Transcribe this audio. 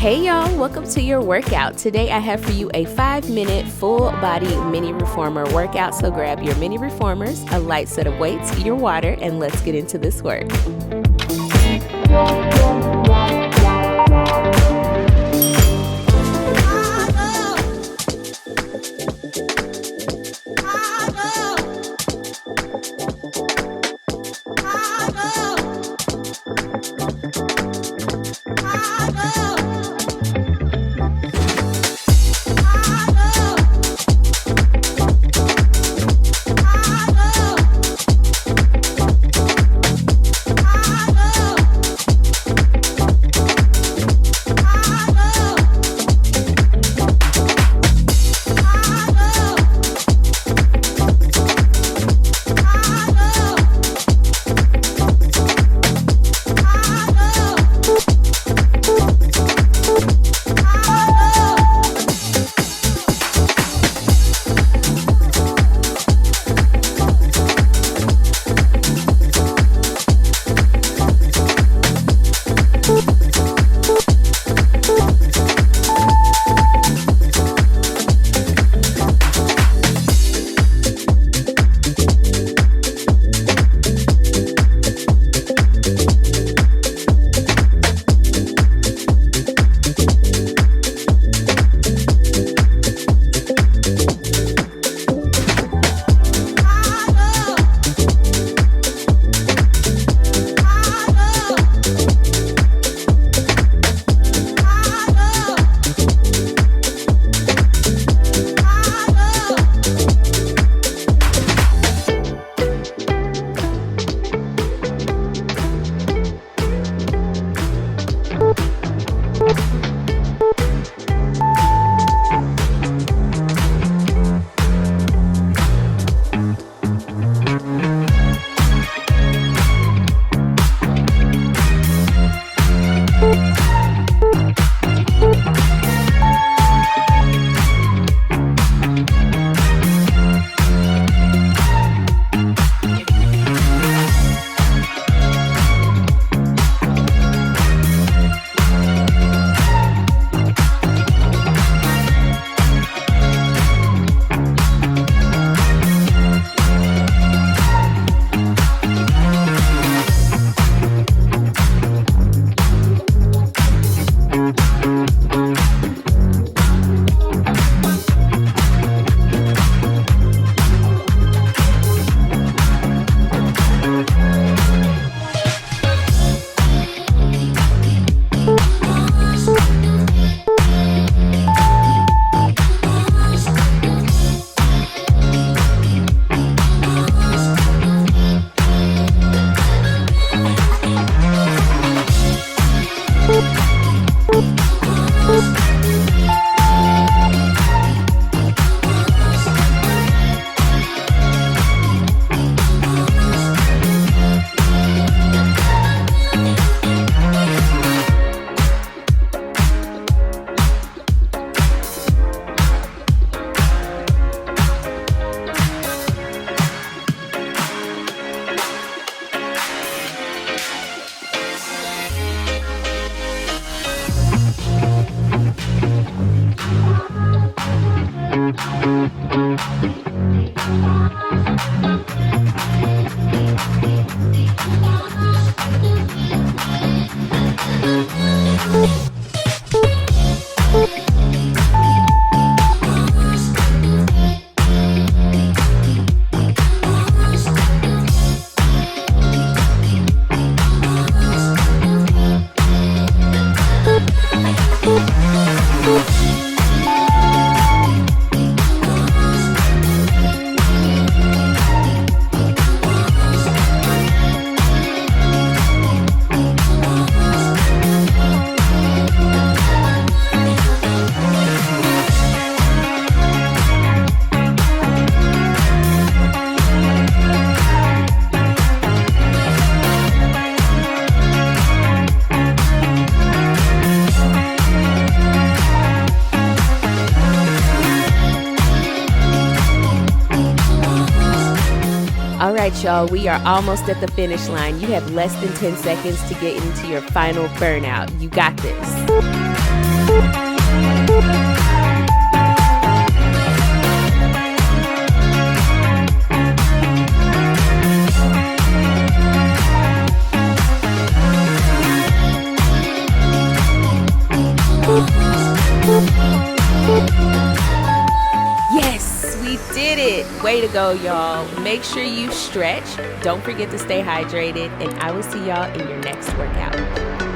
Hey y'all, welcome to your workout. Today I have for you a 5-minute full body mini reformer workout. So grab your mini reformers, a light set of weights, your water, and let's get into this work. All right, y'all, we are almost at the finish line. You have less than 10 seconds to get into your final burnout. You got this. Way to go, y'all. Make sure you stretch. Don't forget to stay hydrated, and I will see y'all in your next workout.